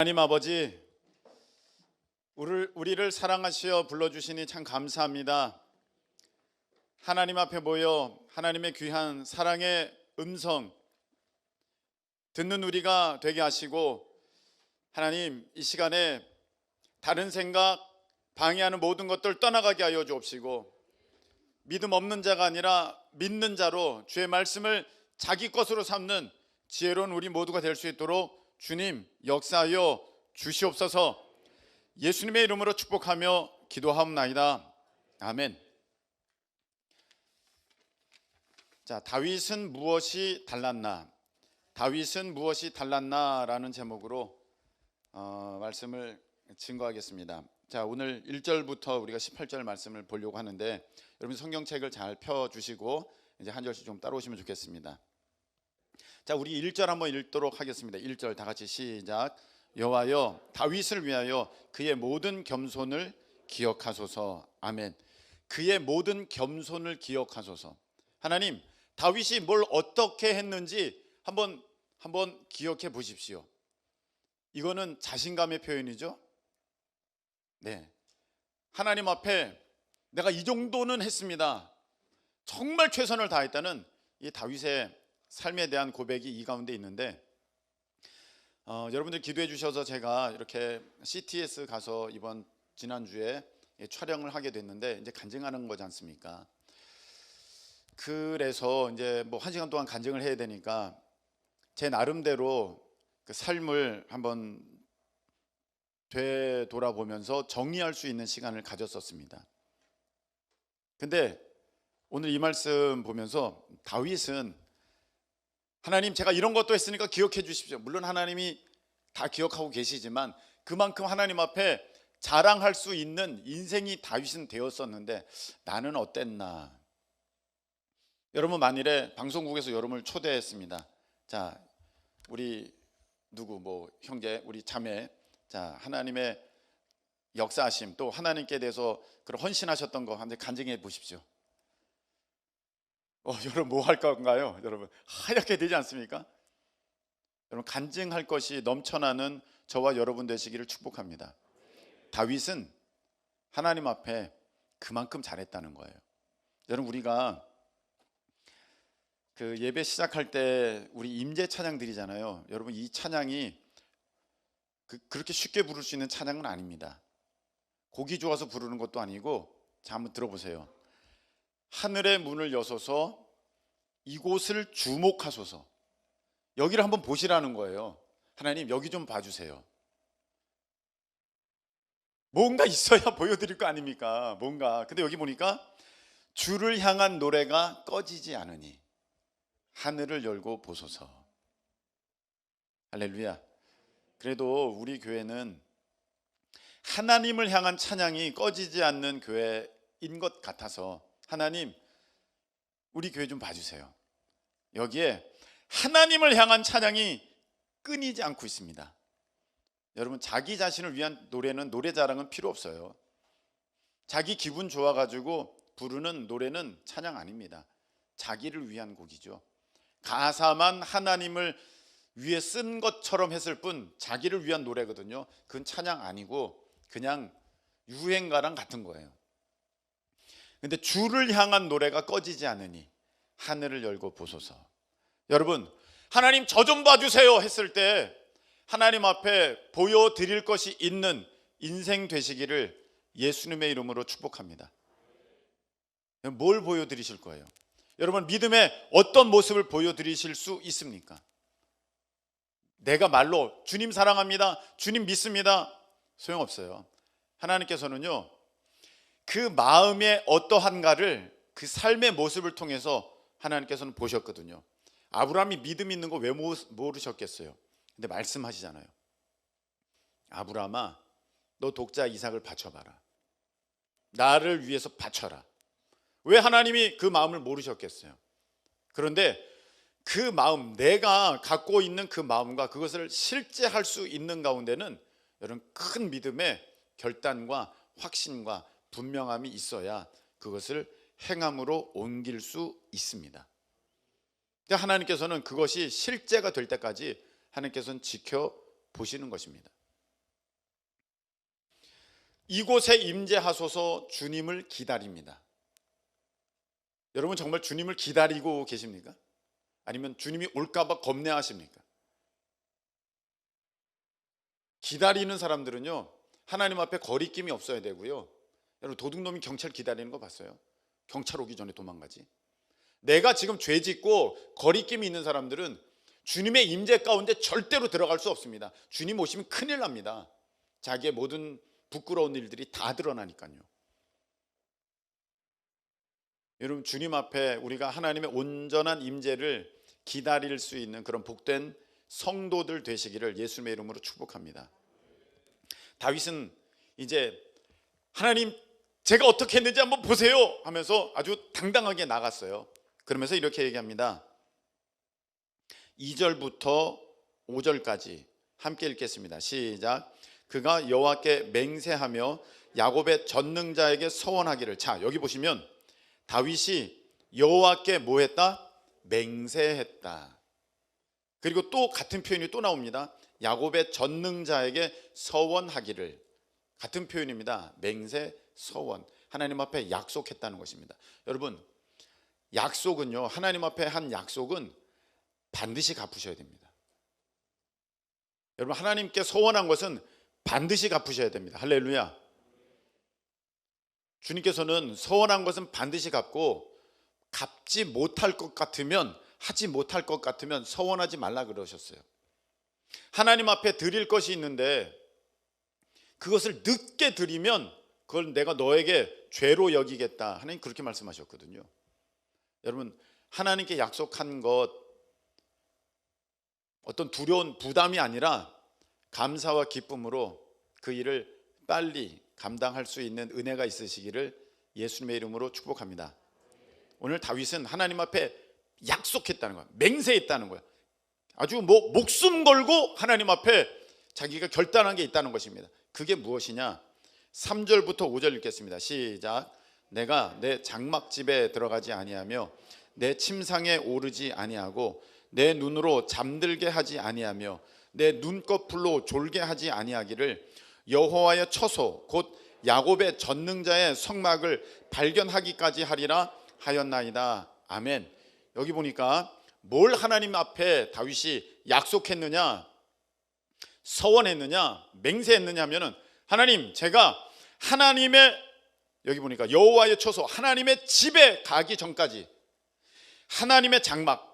하나님 아버지, 우리를 사랑하시어 불러주시니 참 감사합니다. 하나님 앞에 모여 하나님의 귀한 사랑의 음성 듣는 우리가 되게 하시고, 하나님 이 시간에 다른 생각 방해하는 모든 것들 떠나가게 하여 주옵시고, 믿음 없는 자가 아니라 믿는 자로 주의 말씀을 자기 것으로 삼는 지혜로운 우리 모두가 될 수 있도록 주님 역사하여 주시옵소서. 예수님의 이름으로 축복하며 기도하옵나이다. 아멘. 자, 다윗은 무엇이 달랐나? 다윗은 무엇이 달랐나라는 제목으로 말씀을 증거하겠습니다. 자, 오늘 1절부터 우리가 18절 말씀을 보려고 하는데, 여러분 성경책을 잘 펴주시고 이제 한 절씩 좀 따라오시면 좋겠습니다. 자, 우리 1절 한번 읽도록 하겠습니다. 1절 다 같이 시작. 여호와여, 다윗을 위하여 그의 모든 겸손을 기억하소서. 아멘. 그의 모든 겸손을 기억하소서. 하나님, 다윗이 뭘 어떻게 했는지 한번 기억해 보십시오. 이거는 자신감의 표현이죠. 네, 하나님 앞에 내가 이 정도는 했습니다, 정말 최선을 다했다는 이 다윗의 삶에 대한 고백이 이 가운데 있는데, 여러분들 기도해 주셔서 제가 이렇게 CTS 가서 지난주에 촬영을 하게 됐는데, 이제 간증하는 거지 않습니까? 그래서 이제 뭐 1시간 동안 간증을 해야 되니까 제 나름대로 그 삶을 한번 되돌아보면서 정리할 수 있는 시간을 가졌었습니다. 근데 오늘 이 말씀 보면서 다윗은, 하나님 제가 이런 것도 했으니까 기억해 주십시오. 물론 하나님이 다 기억하고 계시지만 그만큼 하나님 앞에 자랑할 수 있는 인생이 다윗은 되었었는데 나는 어땠나? 여러분, 만일에 방송국에서 여러분을 초대했습니다. 자, 우리 누구 뭐 형제, 우리 자매, 자, 하나님의 역사하심, 또 하나님께 대해서 그런 헌신하셨던 거 한번 간증해 보십시오. 여러분 뭐 할 건가요? 여러분 하얗게 되지 않습니까? 여러분 간증할 것이 넘쳐나는 저와 여러분 되시기를 축복합니다. 다윗은 하나님 앞에 그만큼 잘했다는 거예요. 여러분, 우리가 그 예배 시작할 때 우리 임재 찬양 드리잖아요. 여러분, 이 찬양이 그렇게 쉽게 부를 수 있는 찬양은 아닙니다. 곡이 좋아서 부르는 것도 아니고, 자, 한번 들어보세요. 하늘의 문을 여소서 이곳을 주목하소서. 여기를 한번 보시라는 거예요. 하나님 여기 좀 봐주세요. 뭔가 있어야 보여드릴 거 아닙니까? 뭔가. 근데 여기 보니까 주를 향한 노래가 꺼지지 않으니 하늘을 열고 보소서. 할렐루야. 그래도 우리 교회는 하나님을 향한 찬양이 꺼지지 않는 교회인 것 같아서, 하나님 우리 교회 좀 봐주세요. 여기에 하나님을 향한 찬양이 끊이지 않고 있습니다. 여러분, 자기 자신을 위한 노래는, 노래 자랑은 필요 없어요. 자기 기분 좋아가지고 부르는 노래는 찬양 아닙니다. 자기를 위한 곡이죠. 가사만 하나님을 위해 쓴 것처럼 했을 뿐 자기를 위한 노래거든요. 그건 찬양 아니고 그냥 유행가랑 같은 거예요. 근데 주를 향한 노래가 꺼지지 않으니 하늘을 열고 보소서. 여러분, 하나님 저 좀 봐주세요 했을 때 하나님 앞에 보여드릴 것이 있는 인생 되시기를 예수님의 이름으로 축복합니다. 뭘 보여드리실 거예요? 여러분, 믿음의 어떤 모습을 보여드리실 수 있습니까? 내가 말로 주님 사랑합니다, 주님 믿습니다, 소용없어요. 하나님께서는요, 그 마음의 어떠한가를 그 삶의 모습을 통해서 하나님께서는 보셨거든요. 아브라함이 믿음 있는 거 왜 모르셨겠어요? 근데 말씀하시잖아요. 아브라함아, 너 독자 이삭을 바쳐봐라. 나를 위해서 바쳐라. 왜 하나님이 그 마음을 모르셨겠어요? 그런데 그 마음, 내가 갖고 있는 그 마음과 그것을 실제할 수 있는 가운데는 여러분 큰 믿음의 결단과 확신과 분명함이 있어야 그것을 행함으로 옮길 수 있습니다. 하나님께서는 그것이 실제가 될 때까지 하나님께서는 지켜보시는 것입니다. 이곳에 임재하소서 주님을 기다립니다. 여러분 정말 주님을 기다리고 계십니까? 아니면 주님이 올까봐 겁내하십니까? 기다리는 사람들은요, 하나님 앞에 거리낌이 없어야 되고요. 여러분 도둑놈이 경찰 기다리는 거 봤어요? 경찰 오기 전에 도망가지. 내가 지금 죄 짓고 거리낌이 있는 사람들은 주님의 임재 가운데 절대로 들어갈 수 없습니다. 주님 오시면 큰일 납니다. 자기의 모든 부끄러운 일들이 다 드러나니까요. 여러분 주님 앞에 우리가 하나님의 온전한 임재를 기다릴 수 있는 그런 복된 성도들 되시기를 예수님의 이름으로 축복합니다. 다윗은 이제 하나님 제가 어떻게 했는지 한번 보세요 하면서 아주 당당하게 나갔어요. 그러면서 이렇게 얘기합니다. 2절부터 5절까지 함께 읽겠습니다. 시작. 그가 여호와께 맹세하며 야곱의 전능자에게 서원하기를. 자, 여기 보시면 다윗이 여호와께 뭐 했다? 맹세했다. 그리고 또 같은 표현이 또 나옵니다. 야곱의 전능자에게 서원하기를. 같은 표현입니다. 맹세, 서원. 하나님 앞에 약속했다는 것입니다. 여러분 약속은요, 하나님 앞에 한 약속은 반드시 갚으셔야 됩니다. 여러분 하나님께 서원한 것은 반드시 갚으셔야 됩니다. 할렐루야. 주님께서는 서원한 것은 반드시 갚고 갚지 못할 것 같으면, 하지 못할 것 같으면 서원하지 말라 그러셨어요. 하나님 앞에 드릴 것이 있는데 그것을 늦게 드리면 그걸 내가 너에게 죄로 여기겠다. 하나님 그렇게 말씀하셨거든요. 여러분 하나님께 약속한 것 어떤 두려운 부담이 아니라 감사와 기쁨으로 그 일을 빨리 감당할 수 있는 은혜가 있으시기를 예수님의 이름으로 축복합니다. 오늘 다윗은 하나님 앞에 약속했다는 거야. 맹세했다는 거야. 아주 목숨 걸고 하나님 앞에 자기가 결단한 게 있다는 것입니다. 그게 무엇이냐? 3절부터 5절 읽겠습니다. 시작. 내가 내 장막집에 들어가지 아니하며 내 침상에 오르지 아니하고 내 눈으로 잠들게 하지 아니하며 내 눈꺼풀로 졸게 하지 아니하기를 여호와의 처소 곧 야곱의 전능자의 성막을 발견하기까지 하리라 하였나이다. 아멘. 여기 보니까 뭘 하나님 앞에 다윗이 약속했느냐, 서원했느냐, 맹세했느냐 하면은 하나님 제가 하나님의, 여기 보니까 여호와의 처소, 하나님의 집에 가기 전까지, 하나님의 장막,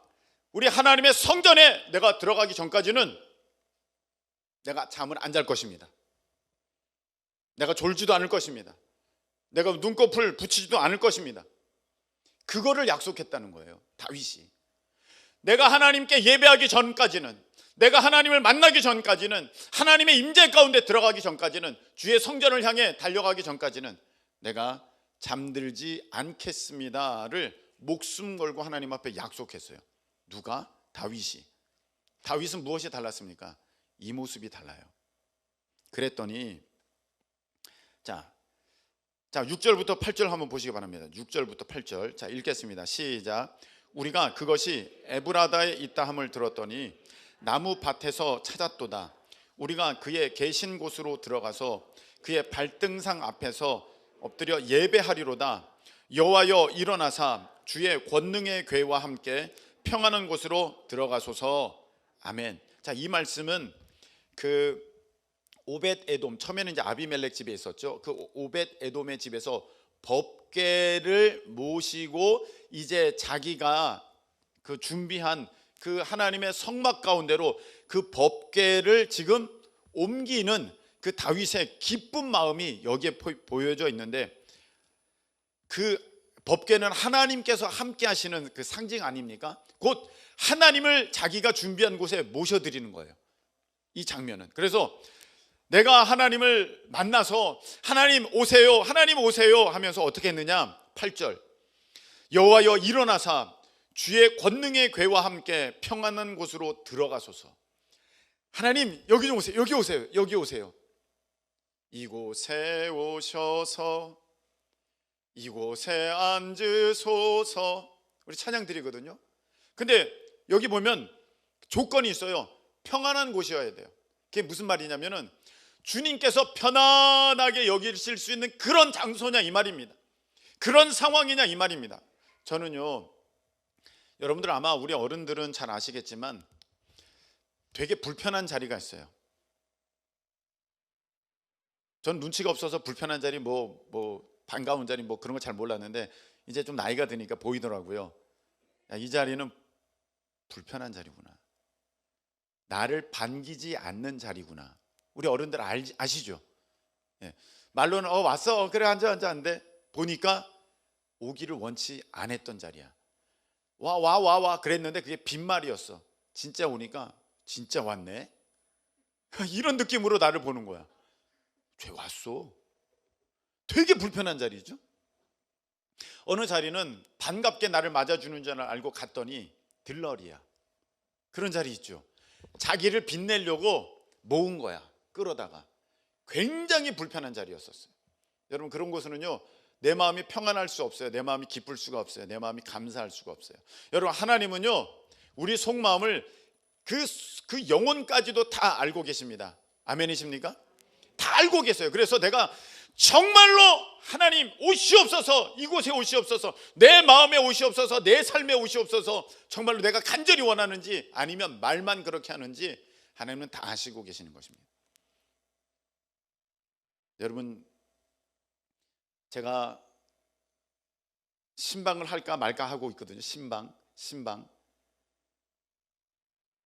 우리 하나님의 성전에 내가 들어가기 전까지는 내가 잠을 안 잘 것입니다. 내가 졸지도 않을 것입니다. 내가 눈꺼풀 붙이지도 않을 것입니다. 그거를 약속했다는 거예요, 다윗이. 내가 하나님께 예배하기 전까지는, 내가 하나님을 만나기 전까지는, 하나님의 임재 가운데 들어가기 전까지는, 주의 성전을 향해 달려가기 전까지는 내가 잠들지 않겠습니다를 목숨 걸고 하나님 앞에 약속했어요. 누가? 다윗이. 다윗은 무엇이 달랐습니까? 이 모습이 달라요. 그랬더니 자 6절부터 8절 한번 보시기 바랍니다. 6절부터 8절. 자, 읽겠습니다. 시작. 우리가 그것이 에브라다에 있다 함을 들었더니 나무 밭에서 찾았도다. 우리가 그의 계신 곳으로 들어가서 그의 발등상 앞에서 엎드려 예배하리로다. 여호와여 일어나사 주의 권능의 궤와 함께 평안한 곳으로 들어가소서. 아멘. 자, 이 말씀은 그 오벳 에돔, 처음에는 이제 아비멜렉 집에 있었죠. 그 오벳 에돔의 집에서 법궤를 모시고 이제 자기가 그 준비한 그 하나님의 성막 가운데로 그 법궤를 지금 옮기는 그 다윗의 기쁜 마음이 여기에 보여져 있는데, 그 법궤는 하나님께서 함께 하시는 그 상징 아닙니까? 곧 하나님을 자기가 준비한 곳에 모셔드리는 거예요, 이 장면은. 그래서 내가 하나님을 만나서 하나님 오세요, 하나님 오세요 하면서 어떻게 했느냐? 8절. 여호와여 일어나사 주의 권능의 궤와 함께 평안한 곳으로 들어가소서. 하나님 여기 좀 오세요, 여기 오세요, 여기 오세요. 이곳에 오셔서 이곳에 앉으소서. 우리 찬양 드리거든요. 근데 여기 보면 조건이 있어요. 평안한 곳이어야 돼요. 그게 무슨 말이냐면은 주님께서 편안하게 여기실 수 있는 그런 장소냐 이 말입니다. 그런 상황이냐 이 말입니다. 저는요, 여러분들 아마 우리 어른들은 잘 아시겠지만 되게 불편한 자리가 있어요. 전 눈치가 없어서 불편한 자리 뭐 반가운 자리 뭐 그런 거 잘 몰랐는데 이제 좀 나이가 드니까 보이더라고요. 야, 이 자리는 불편한 자리구나. 나를 반기지 않는 자리구나. 우리 어른들 아시죠? 예. 말로는 왔어 그래 앉아 하는데 보니까 오기를 원치 않았던 자리야. 와 그랬는데 그게 빈말이었어. 진짜 오니까 진짜 왔네. 이런 느낌으로 나를 보는 거야. 쟤 왔어. 되게 불편한 자리죠. 어느 자리는 반갑게 나를 맞아주는 줄 알고 갔더니 들러리야. 그런 자리 있죠. 자기를 빛내려고 모은 거야. 끌어다가. 굉장히 불편한 자리였었어요. 여러분 그런 곳은요, 내 마음이 평안할 수 없어요. 내 마음이 기쁠 수가 없어요. 내 마음이 감사할 수가 없어요. 여러분 하나님은요, 우리 속마음을 그 영혼까지도 다 알고 계십니다. 아멘이십니까? 다 알고 계세요. 그래서 내가 정말로 하나님 오시옵소서, 이곳에 오시옵소서, 내 마음에 오시옵소서, 내 삶에 오시옵소서, 정말로 내가 간절히 원하는지 아니면 말만 그렇게 하는지 하나님은 다 아시고 계시는 것입니다. 여러분 제가 신방을 할까 말까 하고 있거든요. 신방.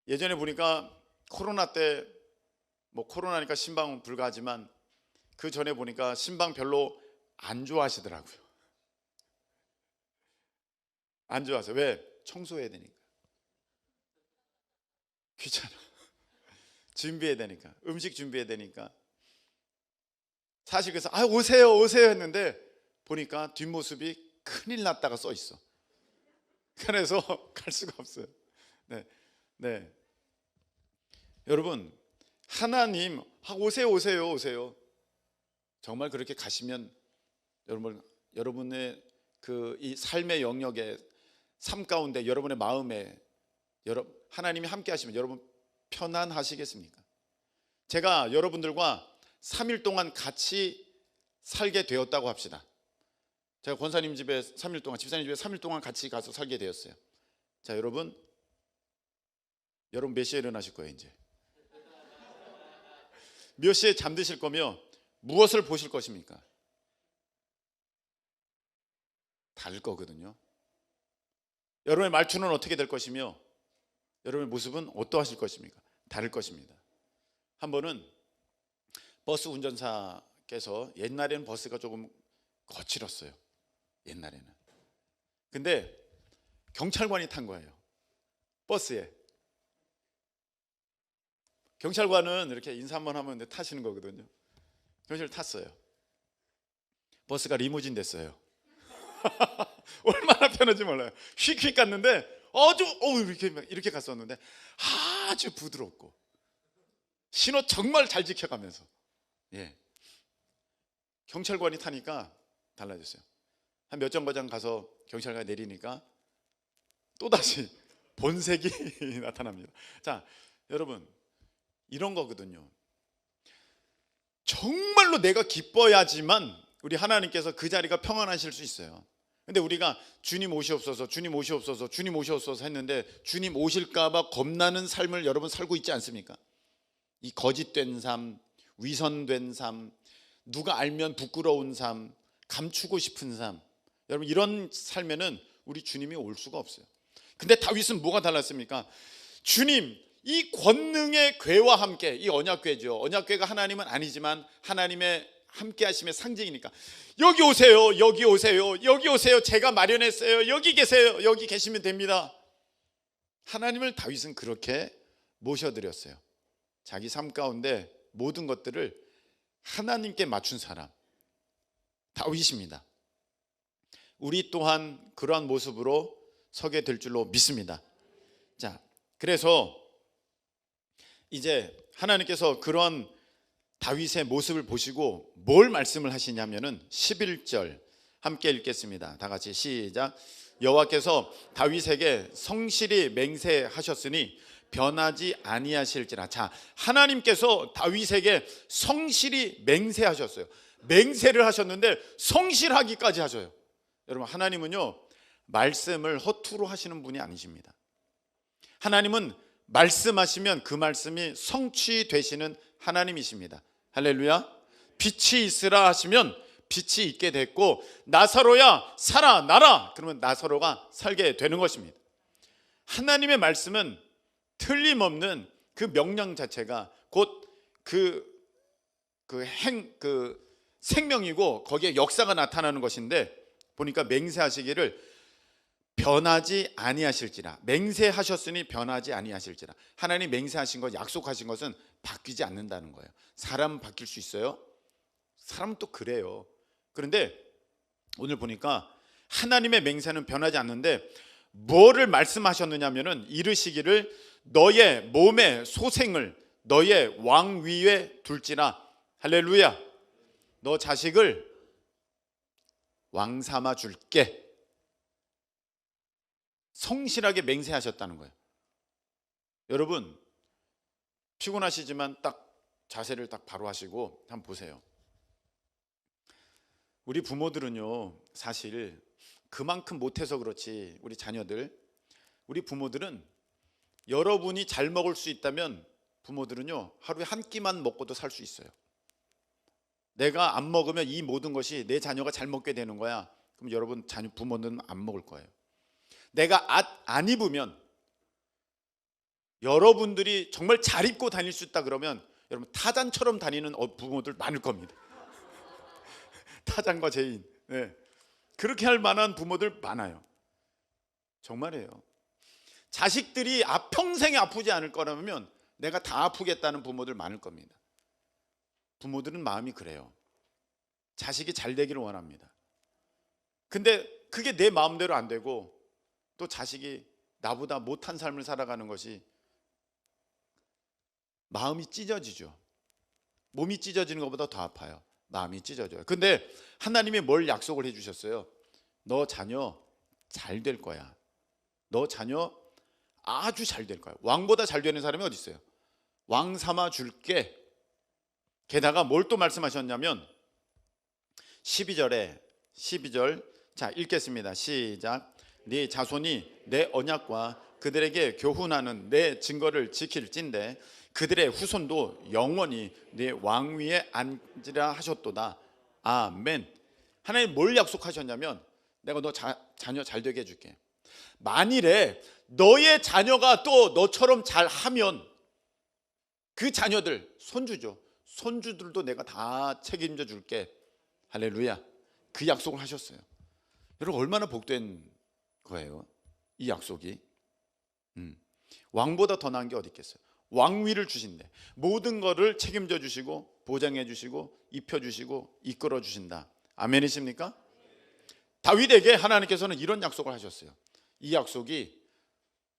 예전에 보니까 코로나 때 뭐 코로나니까 신방은 불가하지만 그 전에 보니까 신방 별로 안 좋아하시더라고요. 안 좋아하세요. 왜? 청소해야 되니까. 귀찮아. 준비해야 되니까. 음식 준비해야 되니까. 사실 그래서 오세요 했는데 보니까 뒷모습이 큰일 났다가 써 있어. 그래서 갈 수가 없어요. 네. 여러분 하나님 오세요. 정말 그렇게 가시면 여러분의 이 삶의 영역에 삶 가운데 여러분의 마음에 하나님이 함께 하시면 여러분 편안하시겠습니까? 제가 여러분들과 3일 동안 같이 살게 되었다고 합시다. 제가 권사님 집에 3일 동안, 집사님 집에 3일 동안 같이 가서 살게 되었어요. 자, 여러분 몇 시에 일어나실 거예요? 이제 몇 시에 잠드실 거며 무엇을 보실 것입니까? 다를 거거든요. 여러분의 말투는 어떻게 될 것이며 여러분의 모습은 어떠하실 것입니까? 다를 것입니다. 한 번은 버스 운전사께서, 옛날에는 버스가 조금 거칠었어요. 옛날에는. 근데 경찰관이 탄 거예요. 버스에. 경찰관은 이렇게 인사 한번 하면 타시는 거거든요. 경찰 탔어요. 버스가 리무진 됐어요. 얼마나 편한지 몰라요. 휙휙 갔는데 아주 이렇게 갔었는데 아주 부드럽고 신호 정말 잘 지켜가면서, 예. 경찰관이 타니까 달라졌어요. 한 몇 정거장 가서 경찰관이 내리니까 또다시 본색이 나타납니다. 자, 여러분 이런 거거든요. 정말로 내가 기뻐야지만 우리 하나님께서 그 자리가 평안하실 수 있어요. 근데 우리가 주님 오시옵소서 했는데 주님 오실까 봐 겁나는 삶을 여러분 살고 있지 않습니까? 이 거짓된 삶, 위선된 삶, 누가 알면 부끄러운 삶, 감추고 싶은 삶, 여러분 이런 삶에는 우리 주님이 올 수가 없어요. 근데 다윗은 뭐가 달랐습니까? 주님, 이 권능의 궤와 함께, 이 언약궤죠. 언약궤가 하나님은 아니지만 하나님의 함께 하심의 상징이니까 여기 오세요. 제가 마련했어요. 여기 계세요. 여기 계시면 됩니다. 하나님을 다윗은 그렇게 모셔드렸어요. 자기 삶 가운데 모든 것들을 하나님께 맞춘 사람 다윗입니다. 우리 또한 그러한 모습으로 서게 될 줄로 믿습니다. 자, 그래서 이제 하나님께서 그런 다윗의 모습을 보시고 뭘 말씀을 하시냐면은 11절 함께 읽겠습니다. 다 같이 시작. 여호와께서 다윗에게 성실히 맹세하셨으니 변하지 아니하실지라. 자, 하나님께서 다윗에게 성실히 맹세하셨어요. 맹세를 하셨는데 성실하기까지 하셔요. 여러분, 하나님은요 말씀을 허투루 하시는 분이 아니십니다. 하나님은 말씀하시면 그 말씀이 성취되시는 하나님이십니다. 할렐루야. 빛이 있으라 하시면 빛이 있게 됐고, 나사로야 살아나라 그러면 나사로가 살게 되는 것입니다. 하나님의 말씀은 틀림없는 그 명령 자체가 곧 생명이고 거기에 역사가 나타나는 것인데, 보니까 맹세하시기를 변하지 아니하실지라. 맹세하셨으니 변하지 아니하실지라. 하나님 맹세하신 것, 약속하신 것은 바뀌지 않는다는 거예요. 사람은 바뀔 수 있어요. 사람은 또 그래요. 그런데 오늘 보니까 하나님의 맹세는 변하지 않는데 뭐를 말씀하셨느냐면은 이르시기를 너의 몸의 소생을 너의 왕 위에 둘지라. 할렐루야. 너 자식을 왕 삼아 줄게. 성실하게 맹세하셨다는 거예요. 여러분, 피곤하시지만 딱 자세를 딱 바로 하시고 한번 보세요. 우리 부모들은요 사실 그만큼 못해서 그렇지, 우리 자녀들, 우리 부모들은 여러분이 잘 먹을 수 있다면 부모들은요 하루에 한 끼만 먹고도 살 수 있어요. 내가 안 먹으면 이 모든 것이 내 자녀가 잘 먹게 되는 거야. 그럼 여러분 자녀 부모는 안 먹을 거예요. 내가 안 입으면, 여러분들이 정말 잘 입고 다닐 수 있다 그러면 여러분 타잔처럼 다니는 부모들 많을 겁니다. 타잔과 제인, 네. 그렇게 할 만한 부모들 많아요. 정말이에요. 자식들이 평생에 아프지 않을 거라면 내가 다 아프겠다는 부모들 많을 겁니다. 부모들은 마음이 그래요. 자식이 잘 되기를 원합니다. 근데 그게 내 마음대로 안 되고 또 자식이 나보다 못한 삶을 살아가는 것이 마음이 찢어지죠. 몸이 찢어지는 것보다 더 아파요. 마음이 찢어져요. 근데 하나님이 뭘 약속을 해주셨어요? 너 자녀 잘 될 거야. 너 자녀 아주 잘 될 거야. 왕보다 잘 되는 사람이 어디 있어요? 왕 삼아 줄게. 게다가 뭘 또 말씀하셨냐면 12절 자 읽겠습니다. 시작. 네 자손이 내 언약과 그들에게 교훈하는 내 증거를 지킬진대 그들의 후손도 영원히 네 왕위에 앉으라 하셨도다. 아멘. 하나님 뭘 약속하셨냐면 내가 너 자녀 잘 되게 해줄게. 만일에 너의 자녀가 또 너처럼 잘하면 그 자녀들, 손주들도 내가 다 책임져 줄게. 할렐루야. 그 약속을 하셨어요. 여러분 얼마나 복된 거예요 이 약속이. 왕보다 더 나은 게 어디 있겠어요. 왕위를 주신대. 모든 거를 책임져 주시고 보장해 주시고 입혀 주시고 이끌어 주신다. 아멘이십니까? 다윗에게 하나님께서는 이런 약속을 하셨어요. 이 약속이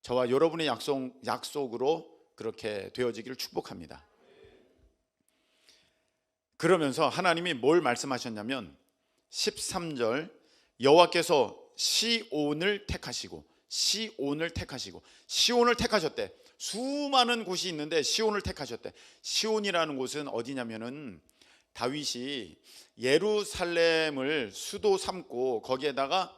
저와 여러분의 약속으로 그렇게 되어지기를 축복합니다. 그러면서 하나님이 뭘 말씀하셨냐면 13절 여호와께서 시온을 택하시고 시온을 택하셨대. 수많은 곳이 있는데 시온을 택하셨대. 시온이라는 곳은 어디냐면은 다윗이 예루살렘을 수도 삼고 거기에다가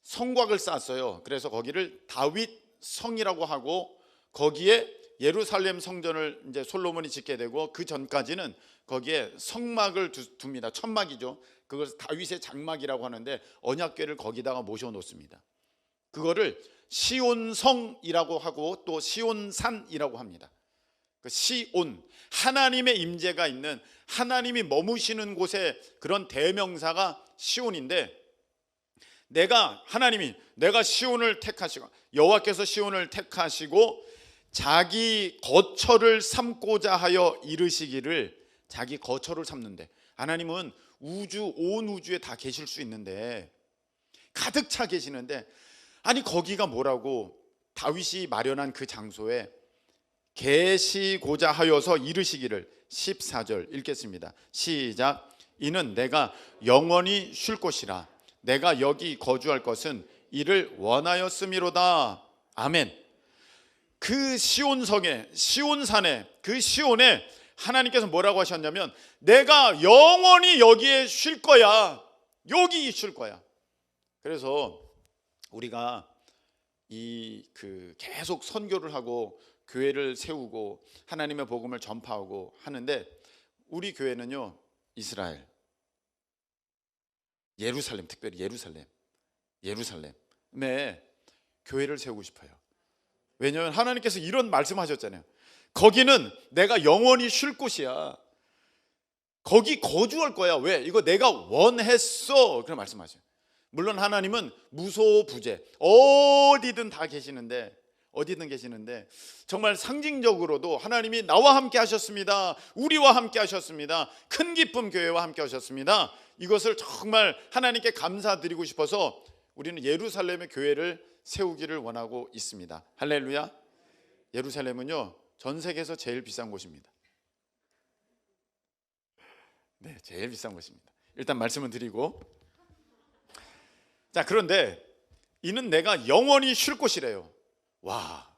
성곽을 쌓았어요. 그래서 거기를 다윗 성이라고 하고 거기에 예루살렘 성전을 이제 솔로몬이 짓게 되고 그 전까지는 거기에 성막을 둡니다. 천막이죠. 그걸 다윗의 장막이라고 하는데 언약궤를 거기다가 모셔 놓습니다. 그거를 시온성이라고 하고 또 시온산이라고 합니다. 그 시온, 하나님의 임재가 있는, 하나님이 머무시는 곳의 그런 대명사가 시온인데, 내가 시온을 택하시고 여호와께서 시온을 택하시고 자기 거처를 삼고자 하여 이르시기를, 자기 거처를 삼는데, 하나님은 온 우주에 다 계실 수 있는데 가득 차 계시는데, 아니 거기가 뭐라고, 다윗이 마련한 그 장소에 계시고자 하여서 이르시기를. 14절 읽겠습니다. 시작. 이는 내가 영원히 쉴 곳이라. 내가 여기 거주할 것은 이를 원하였음이로다. 아멘. 그 시온성에, 시온산에, 그 시온에 하나님께서 뭐라고 하셨냐면 내가 영원히 여기에 쉴 거야. 여기 쉴 거야. 그래서 우리가 계속 선교를 하고 교회를 세우고 하나님의 복음을 전파하고 하는데, 우리 교회는요, 이스라엘, 예루살렘, 특별히 예루살렘에 교회를 세우고 싶어요. 왜냐하면 하나님께서 이런 말씀하셨잖아요. 거기는 내가 영원히 쉴 곳이야. 거기 거주할 거야. 왜? 이거 내가 원했어. 그런 말씀하셔요. 물론 하나님은 무소부재 어디든 계시는데 정말 상징적으로도 하나님이 나와 함께 하셨습니다. 우리와 함께 하셨습니다. 큰 기쁨 교회와 함께 하셨습니다. 이것을 정말 하나님께 감사드리고 싶어서 우리는 예루살렘의 교회를 세우기를 원하고 있습니다. 할렐루야. 예루살렘은요, 전 세계에서 제일 비싼 곳입니다. 네, 제일 비싼 곳입니다. 일단 말씀을 드리고, 자, 그런데 이는 내가 영원히 쉴 곳이래요. 와,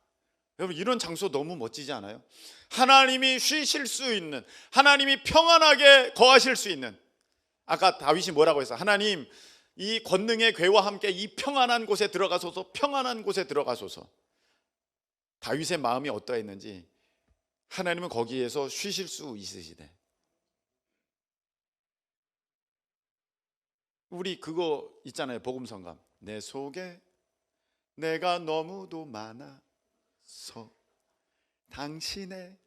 여러분, 이런 장소 너무 멋지지 않아요? 하나님이 쉬실 수 있는, 하나님이 평안하게 거하실 수 있는. 아까 다윗이 뭐라고 했어? 하나님, 이 권능의 궤와 함께 이 평안한 곳에 들어가소서. 평안한 곳에 들어가소서. 다윗의 마음이 어떠했는지 하나님은 거기에서 쉬실 수 있으시대. 우리 그거 있잖아요, 복음성감. 내 속에 내가 너무도 많아서 당신의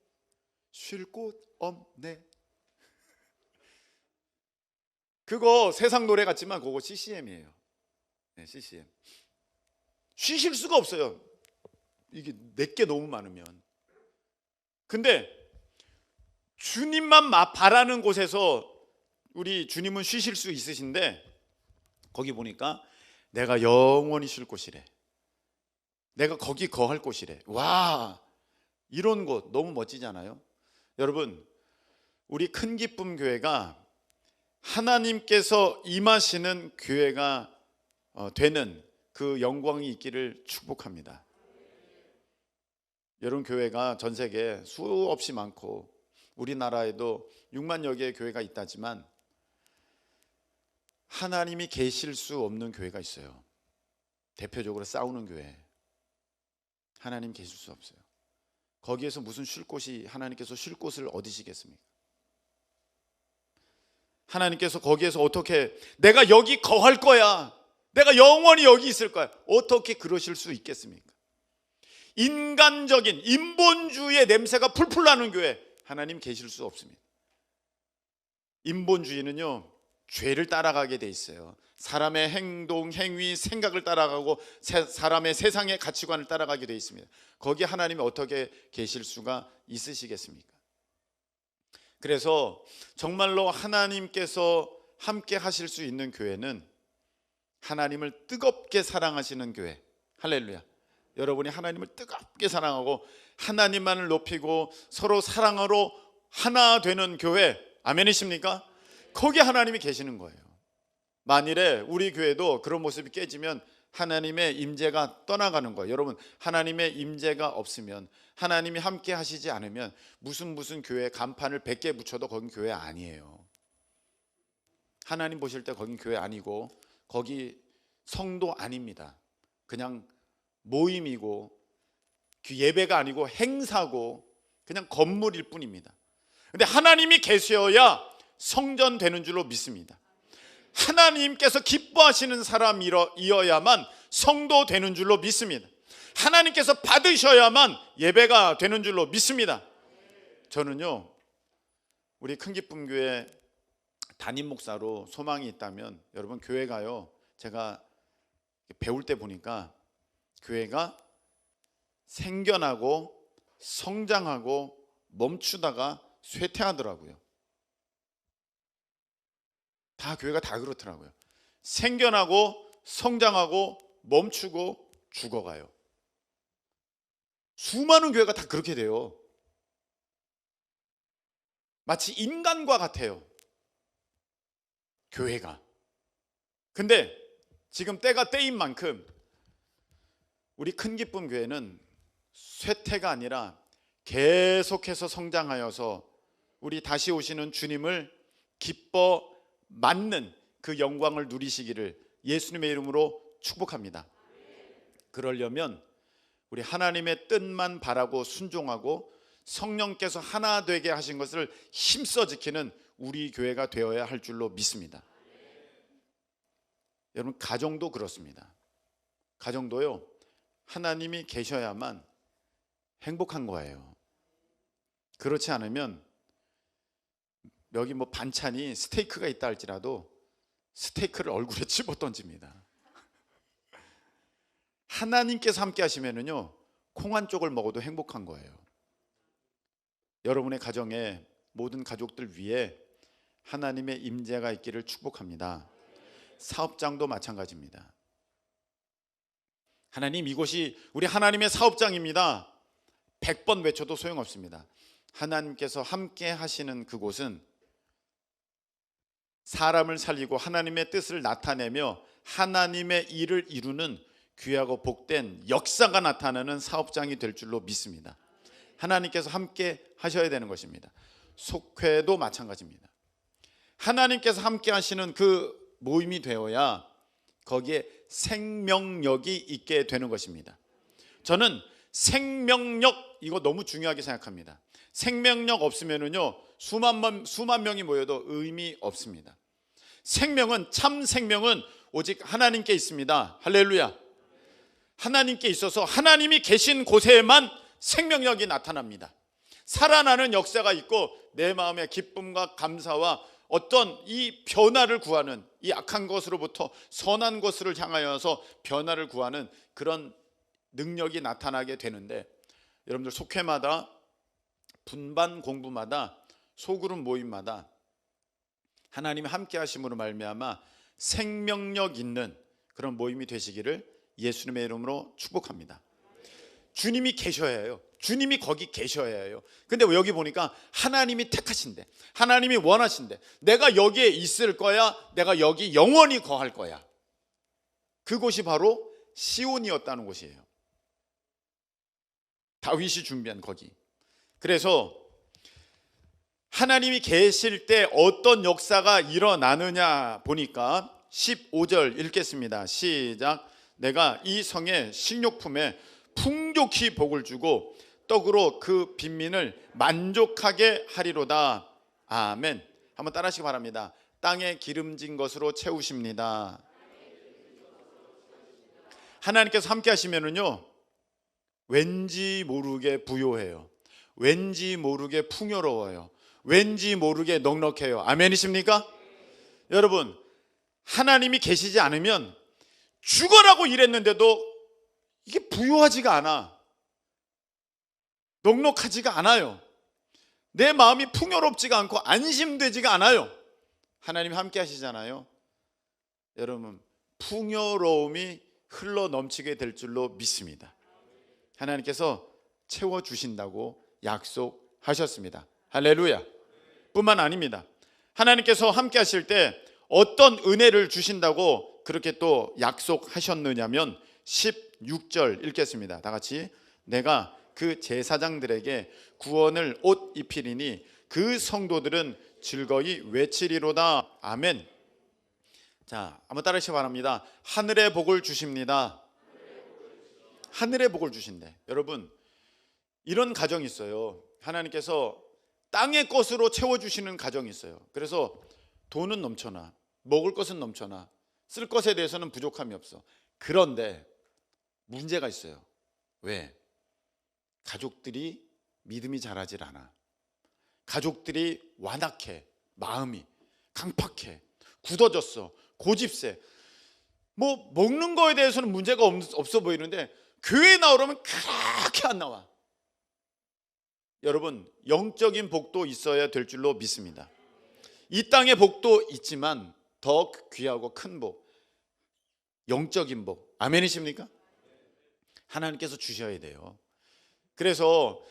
쉴 곳 없네. 그거 세상 노래 같지만 그거 CCM이에요. 네, CCM. 쉬실 수가 없어요. 이게 내게 너무 많으면. 근데 주님만 바라는 곳에서 우리 주님은 쉬실 수 있으신데, 거기 보니까 내가 영원히 쉴 곳이래. 내가 거기 거할 곳이래. 와, 이런 곳 너무 멋지지 않아요? 여러분, 우리 큰 기쁨 교회가 하나님께서 임하시는 교회가 되는 그 영광이 있기를 축복합니다. 여러분, 교회가 전 세계에 수없이 많고 우리나라에도 6만여 개의 교회가 있다지만 하나님이 계실 수 없는 교회가 있어요. 대표적으로 싸우는 교회. 하나님 계실 수 없어요. 거기에서 무슨 쉴 곳이, 하나님께서 쉴 곳을 얻으시겠습니까? 하나님께서 거기에서 어떻게 내가 여기 거할 거야, 내가 영원히 여기 있을 거야, 어떻게 그러실 수 있겠습니까? 인간적인 인본주의의 냄새가 풀풀 나는 교회, 하나님 계실 수 없습니다. 인본주의는요, 죄를 따라가게 돼 있어요. 사람의 행동, 행위, 생각을 따라가고 사람의 세상의 가치관을 따라가게 돼 있습니다. 거기 하나님이 어떻게 계실 수가 있으시겠습니까? 그래서 정말로 하나님께서 함께 하실 수 있는 교회는 하나님을 뜨겁게 사랑하시는 교회. 할렐루야. 여러분이 하나님을 뜨겁게 사랑하고 하나님만을 높이고 서로 사랑으로 하나 되는 교회, 아멘이십니까? 거기 하나님이 계시는 거예요. 만일에 우리 교회도 그런 모습이 깨지면 하나님의 임재가 떠나가는 거예요. 여러분, 하나님의 임재가 없으면, 하나님이 함께 하시지 않으면 무슨 교회 간판을 100개 붙여도 거긴 교회 아니에요. 하나님 보실 때 거긴 교회 아니고 거기 성도 아닙니다. 그냥 모임이고 예배가 아니고 행사고 그냥 건물일 뿐입니다. 근데 하나님이 계셔야 성전 되는 줄로 믿습니다. 하나님께서 기뻐하시는 사람이어야만 성도 되는 줄로 믿습니다. 하나님께서 받으셔야만 예배가 되는 줄로 믿습니다. 저는요, 우리 큰 기쁨 교회 담임 목사로 소망이 있다면, 여러분, 교회가요, 제가 배울 때 보니까 교회가 생겨나고 성장하고 멈추다가 쇠퇴하더라고요. 다 교회가 다 그렇더라고요. 생겨나고 성장하고 멈추고 죽어가요. 수많은 교회가 다 그렇게 돼요. 마치 인간과 같아요, 교회가. 근데 지금 때가 때인 만큼 우리 큰 기쁨 교회는 쇠퇴가 아니라 계속해서 성장하여서 우리 다시 오시는 주님을 기뻐 맞는 그 영광을 누리시기를 예수님의 이름으로 축복합니다. 그러려면 우리 하나님의 뜻만 바라고 순종하고 성령께서 하나 되게 하신 것을 힘써 지키는 우리 교회가 되어야 할 줄로 믿습니다. 여러분, 가정도 그렇습니다. 가정도요, 하나님이 계셔야만 행복한 거예요. 그렇지 않으면 여기 뭐 반찬이 스테이크가 있다 할지라도 스테이크를 얼굴에 집어 던집니다. 하나님께서 함께 하시면은요, 콩 한 쪽을 먹어도 행복한 거예요. 여러분의 가정에 모든 가족들 위해 하나님의 임재가 있기를 축복합니다. 사업장도 마찬가지입니다. 하나님, 이곳이 우리 하나님의 사업장입니다. 100번 외쳐도 소용없습니다. 하나님께서 함께 하시는 그곳은 사람을 살리고 하나님의 뜻을 나타내며 하나님의 일을 이루는 귀하고 복된 역사가 나타나는 사업장이 될 줄로 믿습니다. 하나님께서 함께 하셔야 되는 것입니다. 속회도 마찬가지입니다. 하나님께서 함께 하시는 그 모임이 되어야 거기에 생명력이 있게 되는 것입니다. 저는 생명력, 이거 너무 중요하게 생각합니다. 생명력 없으면은요, 수만 명이 모여도 의미 없습니다. 생명은, 참 생명은 오직 하나님께 있습니다. 할렐루야. 하나님께 있어서 하나님이 계신 곳에만 생명력이 나타납니다. 살아나는 역사가 있고 내 마음의 기쁨과 감사와 어떤 이 변화를 구하는, 이 악한 것으로부터 선한 것을 향하여서 변화를 구하는 그런 능력이 나타나게 되는데, 여러분들 속회마다, 분반 공부마다, 소그룹 모임마다 하나님이 함께 하심으로 말미암아 생명력 있는 그런 모임이 되시기를 예수님의 이름으로 축복합니다. 주님이 계셔야 해요. 주님이 거기 계셔야 해요. 근데 여기 보니까 하나님이 택하신대, 하나님이 원하신대, 내가 여기에 있을 거야, 내가 여기 영원히 거할 거야. 그곳이 바로 시온이었다는 곳이에요. 다윗이 준비한 거기. 그래서 하나님이 계실 때 어떤 역사가 일어나느냐 보니까 15절 읽겠습니다. 시작. 내가 이 성의 식료품에 풍족히 복을 주고 떡으로 그 빈민을 만족하게 하리로다. 아멘. 한번 따라하시기 바랍니다. 땅에 기름진 것으로 채우십니다. 하나님께서 함께 하시면은요, 왠지 모르게 부요해요. 왠지 모르게 풍요로워요. 왠지 모르게 넉넉해요. 아멘이십니까? 여러분, 하나님이 계시지 않으면 죽어라고 일했는데도 이게 부요하지가 않아. 넉넉하지가 않아요. 내 마음이 풍요롭지가 않고 안심되지가 않아요. 하나님이 함께 하시잖아요. 여러분, 풍요로움이 흘러 넘치게 될 줄로 믿습니다. 하나님께서 채워주신다고 약속하셨습니다. 할렐루야. 뿐만 아닙니다. 하나님께서 함께 하실 때 어떤 은혜를 주신다고 그렇게 또 약속하셨느냐면 16절 읽겠습니다. 다 같이. 내가 그 제사장들에게 구원을 옷 입히리니 그 성도들은 즐거이 외치리로다. 아멘. 자, 한번 따라하시기 바랍니다. 하늘의 복을 주십니다. 하늘의 복을 주신대. 여러분, 이런 가정이 있어요. 하나님께서 땅의 것으로 채워주시는 가정이 있어요. 그래서 돈은 넘쳐나, 먹을 것은 넘쳐나, 쓸 것에 대해서는 부족함이 없어. 그런데 문제가 있어요. 왜? 가족들이 믿음이 자라질 않아. 가족들이 완악해. 마음이 강팍해. 굳어졌어. 고집세. 뭐 먹는 거에 대해서는 문제가 없어 보이는데 교회에 나오려면 그렇게 안 나와. 여러분, 영적인 복도 있어야 될 줄로 믿습니다. 이 땅의 복도 있지만 더 귀하고 큰 복, 영적인 복. 아멘이십니까? 하나님께서 주셔야 돼요. 그래서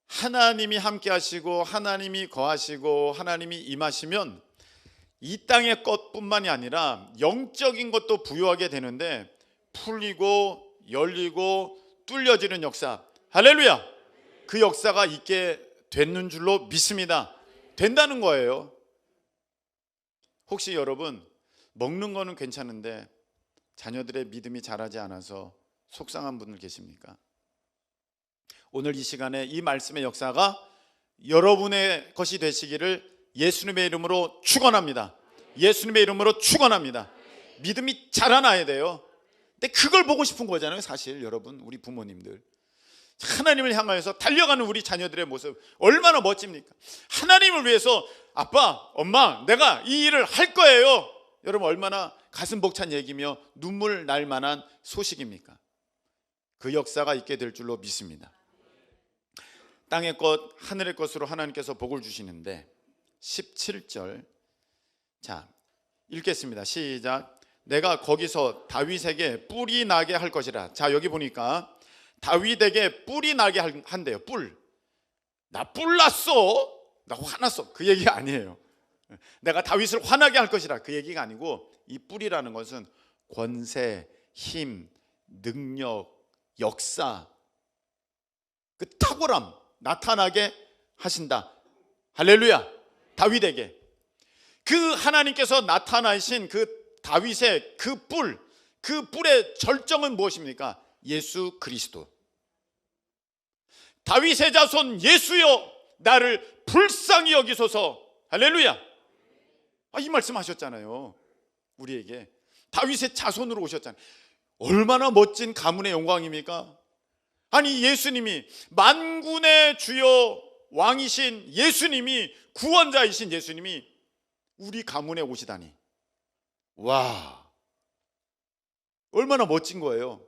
하나님이 함께 하시고 하나님이 거하시고 하나님이 임하시면 이 땅의 것뿐만이 아니라 영적인 것도 부유하게 되는데, 풀리고 열리고 뚫려지는 역사, 할렐루야. 그 역사가 있게 되는 줄로 믿습니다. 된다는 거예요. 혹시 여러분 먹는 거는 괜찮은데 자녀들의 믿음이 자라지 않아서 속상한 분들 계십니까? 오늘 이 시간에 이 말씀의 역사가 여러분의 것이 되시기를 예수님의 이름으로 축원합니다. 예수님의 이름으로 축원합니다. 믿음이 자라나야 돼요. 근데 그걸 보고 싶은 거잖아요. 사실 여러분, 우리 부모님들 하나님을 향하여서 달려가는 우리 자녀들의 모습 얼마나 멋집니까? 하나님을 위해서 아빠, 엄마, 내가 이 일을 할 거예요. 여러분 얼마나 가슴 벅찬 얘기며 눈물 날 만한 소식입니까? 그 역사가 있게 될 줄로 믿습니다. 땅의 것, 하늘의 것으로 하나님께서 복을 주시는데 17절, 자 읽겠습니다. 시작. 내가 거기서 다윗에게 뿔이 나게 할 것이라. 자 여기 보니까 다윗에게 뿔이 나게 한대요. 뿔. 나 뿔 났어, 나 화났어, 그 얘기가 아니에요. 내가 다윗을 화나게 할 것이라, 그 얘기가 아니고, 이 뿔이라는 것은 권세, 힘, 능력, 역사, 그 탁월함 나타나게 하신다. 할렐루야. 다윗에게 그 하나님께서 나타나신 그 다윗의 그 뿔, 그 뿔의 절정은 무엇입니까? 예수 그리스도. 다윗의 자손 예수여 나를 불쌍히 여기소서. 할렐루야. 이 말씀 하셨잖아요. 우리에게 다윗의 자손으로 오셨잖아요. 얼마나 멋진 가문의 영광입니까? 아니 예수님이, 만군의 주여 왕이신 예수님이, 구원자이신 예수님이 우리 가문에 오시다니, 와, 얼마나 멋진 거예요.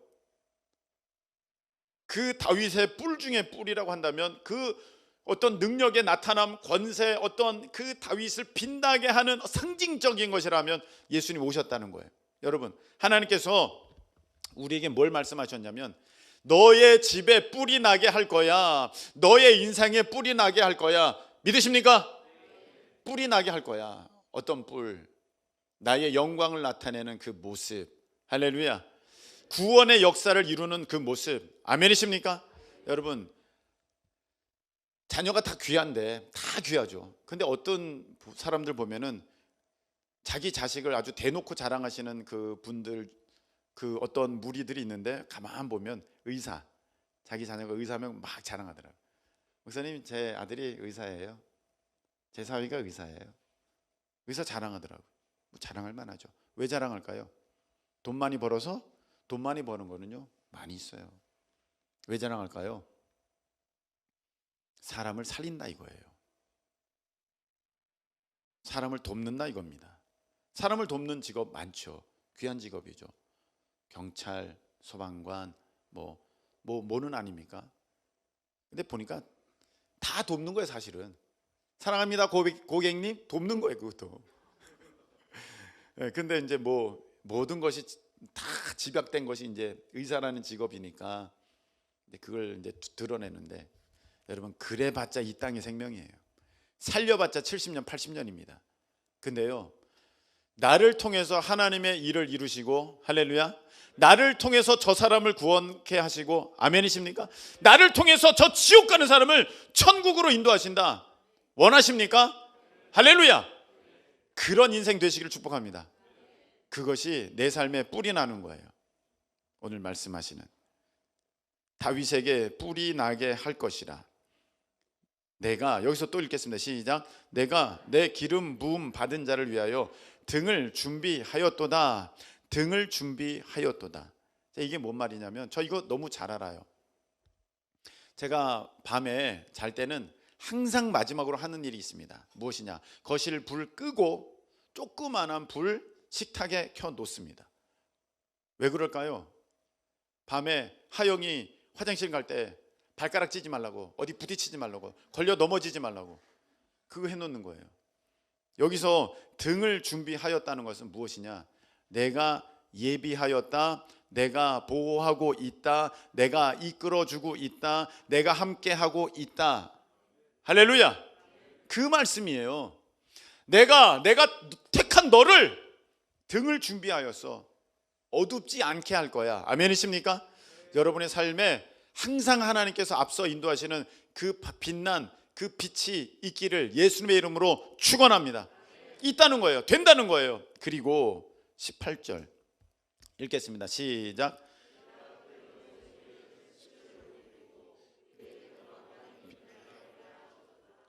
그 다윗의 뿔 중에 뿔이라고 한다면 그 어떤 능력의 나타남, 권세, 어떤 그 다윗을 빛나게 하는 상징적인 것이라면 예수님 오셨다는 거예요. 여러분, 하나님께서 우리에게 뭘 말씀하셨냐면 너의 집에 뿔이 나게 할 거야. 너의 인생에 뿔이 나게 할 거야. 믿으십니까? 뿔이 나게 할 거야. 어떤 뿔? 나의 영광을 나타내는 그 모습. 할렐루야. 구원의 역사를 이루는 그 모습. 아멘이십니까? 여러분, 자녀가 다 귀한데, 다 귀하죠. 근데 어떤 사람들 보면은 자기 자식을 아주 대놓고 자랑하시는 그 분들, 그 어떤 무리들이 있는데 가만 보면 의사, 자기 자녀가 의사면 막 자랑하더라고요. 목사님, 제 아들이 의사예요. 제 사위가 의사예요. 의사 자랑하더라고요. 뭐 자랑할 만하죠. 왜 자랑할까요? 돈 많이 벌어서? 돈 많이 버는 거는요 많이 있어요. 왜 자랑할까요? 사람을 살린다 이거예요. 사람을 돕는다 이겁니다. 사람을 돕는 직업 많죠. 귀한 직업이죠. 경찰, 소방관, 뭐는 아닙니까? 근데 보니까 다 돕는 거예요. 사실은 사랑합니다 고객님, 돕는 거예요. 그것도. 근데 이제 모든 것이 다 집약된 것이 이제 의사라는 직업이니까 그걸 이제 드러내는데, 여러분 그래봤자 이 땅의 생명이에요. 살려봤자 70년 80년입니다 근데요, 나를 통해서 하나님의 일을 이루시고, 할렐루야, 나를 통해서 저 사람을 구원케 하시고, 아멘이십니까? 나를 통해서 저 지옥 가는 사람을 천국으로 인도하신다. 원하십니까? 할렐루야. 그런 인생 되시기를 축복합니다. 그것이 내 삶에 뿔이 나는 거예요. 오늘 말씀하시는 다윗에게 뿔이 나게 할 것이라. 내가, 여기서 또 읽겠습니다. 시작. 내가 내 기름 부음 받은 자를 위하여 등을 준비하였도다. 등을 준비하였도다. 이게 뭔 말이냐면, 저 이거 너무 잘 알아요. 제가 밤에 잘 때는 항상 마지막으로 하는 일이 있습니다. 무엇이냐? 거실 불 끄고 조그만한 불 식탁에 켜 놓습니다. 왜 그럴까요? 밤에 하영이 화장실 갈 때 발가락 찌지 말라고, 어디 부딪히지 말라고, 걸려 넘어지지 말라고, 그거 해놓는 거예요. 여기서 등을 준비하였다는 것은 무엇이냐? 내가 예비하였다, 내가 보호하고 있다, 내가 이끌어주고 있다, 내가 함께하고 있다. 할렐루야. 그 말씀이에요. 내가 택한 너를 등을 준비하였어. 어둡지 않게 할 거야. 아멘이십니까? 여러분의 삶에 항상 하나님께서 앞서 인도하시는 그 빛난 그 빛이 있기를 예수님의 이름으로 축원합니다. 있다는 거예요. 된다는 거예요. 그리고 18절 읽겠습니다. 시작.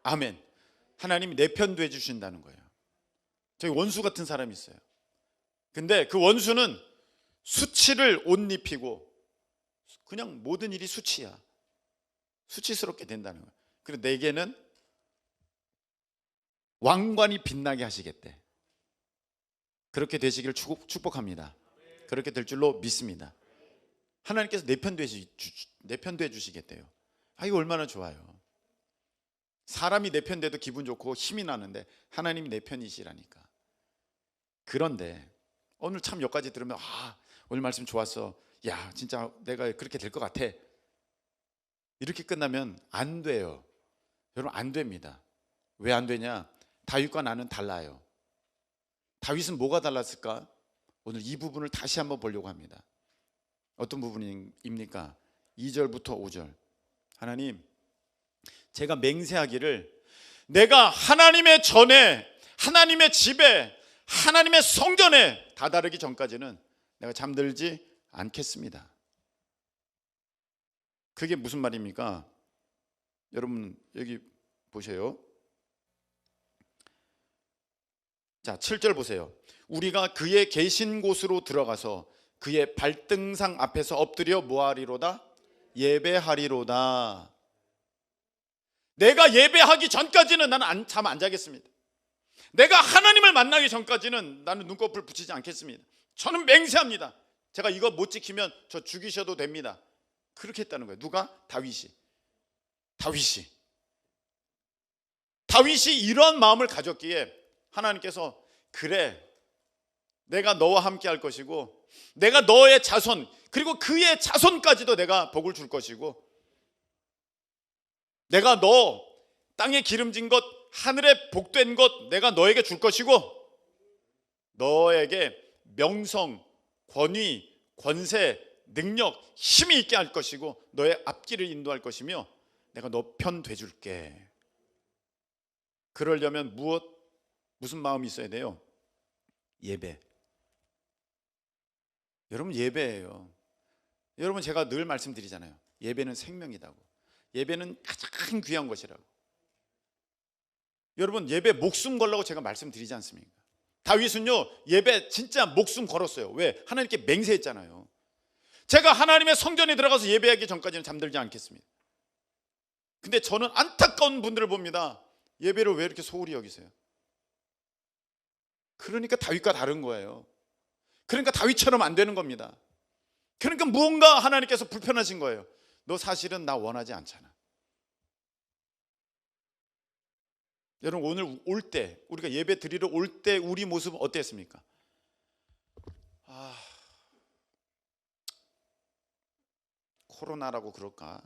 아멘. 하나님이 내 편도 해주신다는 거예요. 저희 원수 같은 사람이 있어요. 근데 그 원수는 수치를 옷 입히고 그냥 모든 일이 수치야. 수치스럽게 된다는 거예요. 그리고 내게는 왕관이 빛나게 하시겠대. 그렇게 되시기를 축복합니다. 그렇게 될 줄로 믿습니다. 하나님께서 내 편도 해주시겠대요. 이거 얼마나 좋아요. 사람이 내 편돼도 기분 좋고 힘이 나는데 하나님이 내 편이시라니까. 그런데 오늘 참 여기까지 들으면 오늘 말씀 좋았어. 야 진짜 내가 그렇게 될 것 같아. 이렇게 끝나면 안 돼요. 여러분 안 됩니다. 왜 안 되냐? 다윗과 나는 달라요. 다윗은 뭐가 달랐을까? 오늘 이 부분을 다시 한번 보려고 합니다. 어떤 부분입니까? 2절부터 5절. 하나님, 제가 맹세하기를 내가 하나님의 전에, 하나님의 집에, 하나님의 성전에 다다르기 전까지는 내가 잠들지 않겠습니다. 그게 무슨 말입니까? 여러분 여기 보세요. 자, 7절 보세요. 우리가 그의 계신 곳으로 들어가서 그의 발등상 앞에서 엎드려 뭐하리로다? 예배하리로다. 내가 예배하기 전까지는 나는 잠 안 자겠습니다. 내가 하나님을 만나기 전까지는 나는 눈꺼풀 붙이지 않겠습니다. 저는 맹세합니다. 제가 이거 못 지키면 저 죽이셔도 됩니다. 그렇게 했다는 거예요. 누가? 다윗이 이런 마음을 가졌기에 하나님께서 그래, 내가 너와 함께 할 것이고 내가 너의 자손 그리고 그의 자손까지도 내가 복을 줄 것이고 내가 너 땅에 기름진 것 하늘에 복된 것 내가 너에게 줄 것이고 너에게 명성, 권위, 권세, 능력, 힘이 있게 할 것이고 너의 앞길을 인도할 것이며 내가 너 편 돼줄게. 그러려면 무슨 마음이 있어야 돼요? 예배. 여러분 예배예요. 여러분 제가 늘 말씀드리잖아요. 예배는 생명이라고. 예배는 가장 귀한 것이라고. 여러분 예배 목숨 걸라고 제가 말씀드리지 않습니까? 다윗은요 예배 진짜 목숨 걸었어요. 왜? 하나님께 맹세했잖아요. 제가 하나님의 성전에 들어가서 예배하기 전까지는 잠들지 않겠습니다. 근데 저는 안타까운 분들을 봅니다. 예배를 왜 이렇게 소홀히 여기세요? 그러니까 다윗과 다른 거예요. 그러니까 다윗처럼 안 되는 겁니다. 그러니까 무언가 하나님께서 불편하신 거예요. 너 사실은 나 원하지 않잖아. 여러분 오늘 올 때 우리가 예배 드리러 올 때 우리 모습은 어땠습니까? 코로나라고 그럴까?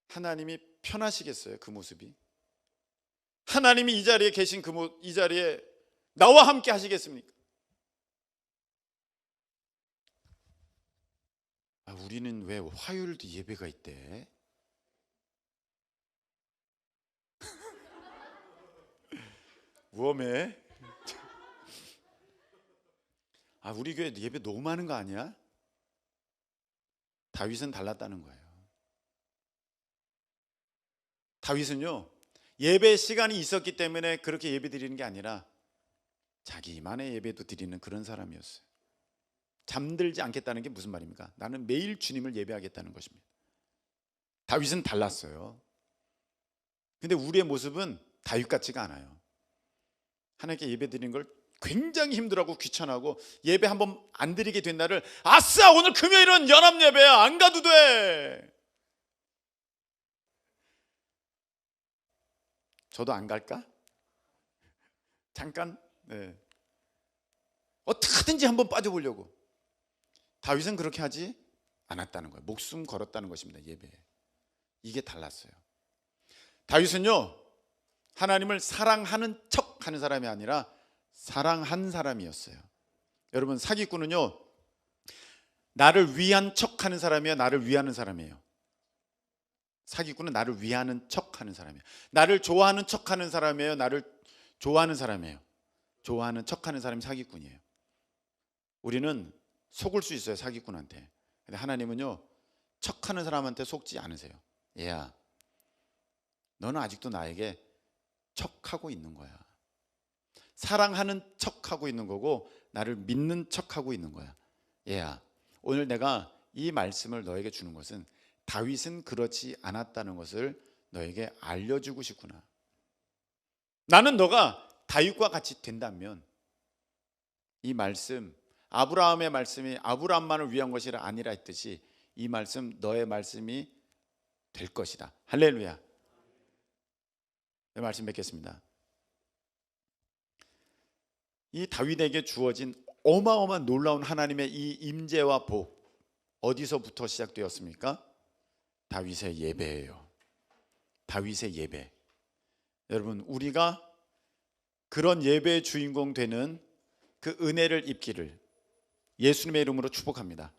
하나님이 편하시겠어요? 그 모습이? 하나님이 이 자리에 계신 이 자리에 나와 함께 하시겠습니까? 우리는 왜 화요일도 예배가 있대? 우엄해. 우리 교회 예배 너무 많은 거 아니야? 다윗은 달랐다는 거예요. 다윗은요 예배 시간이 있었기 때문에 그렇게 예배 드리는 게 아니라 자기만의 예배도 드리는 그런 사람이었어요. 잠들지 않겠다는 게 무슨 말입니까? 나는 매일 주님을 예배하겠다는 것입니다. 다윗은 달랐어요. 근데 우리의 모습은 다윗 같지가 않아요. 하나님께 예배 드리는 걸 굉장히 힘들어하고 귀찮아하고 예배 한번 안 드리게 된 날을 아싸 오늘 금요일은 연합 예배야 안 가도 돼. 저도 안 갈까? 잠깐 어떻게든지 한번 빠져보려고. 다윗은 그렇게 하지 않았다는 거예요. 목숨 걸었다는 것입니다. 예배에. 이게 달랐어요. 다윗은요 하나님을 사랑하는 척 하는 사람이 아니라 사랑한 사람이었어요. 여러분 사기꾼은요 나를 위한 척하는 사람이에요, 나를 위하는 사람이에요? 사기꾼은 나를 위하는 척하는 사람이에요. 나를 좋아하는 척하는 사람이에요, 나를 좋아하는 사람이에요? 좋아하는 척하는 사람이 사기꾼이에요. 우리는 속을 수 있어요, 사기꾼한테. 근데 하나님은요, 척하는 사람한테 속지 않으세요. 얘야, 너는 아직도 나에게 척하고 있는 거야. 사랑하는 척하고 있는 거고 나를 믿는 척하고 있는 거야. 얘야, 오늘 내가 이 말씀을 너에게 주는 것은 다윗은 그렇지 않았다는 것을 너에게 알려주고 싶구나. 나는 너가 다윗과 같이 된다면 이 말씀, 아브라함의 말씀이 아브라함만을 위한 것이 아니라 했듯이 이 말씀 너의 말씀이 될 것이다. 할렐루야. 네, 말씀 뵙겠습니다. 이 다윗에게 주어진 어마어마한 놀라운 하나님의 이 임재와 복, 어디서부터 시작되었습니까? 다윗의 예배예요. 다윗의 예배. 여러분, 우리가 그런 예배의 주인공 되는 그 은혜를 입기를 예수님의 이름으로 축복합니다.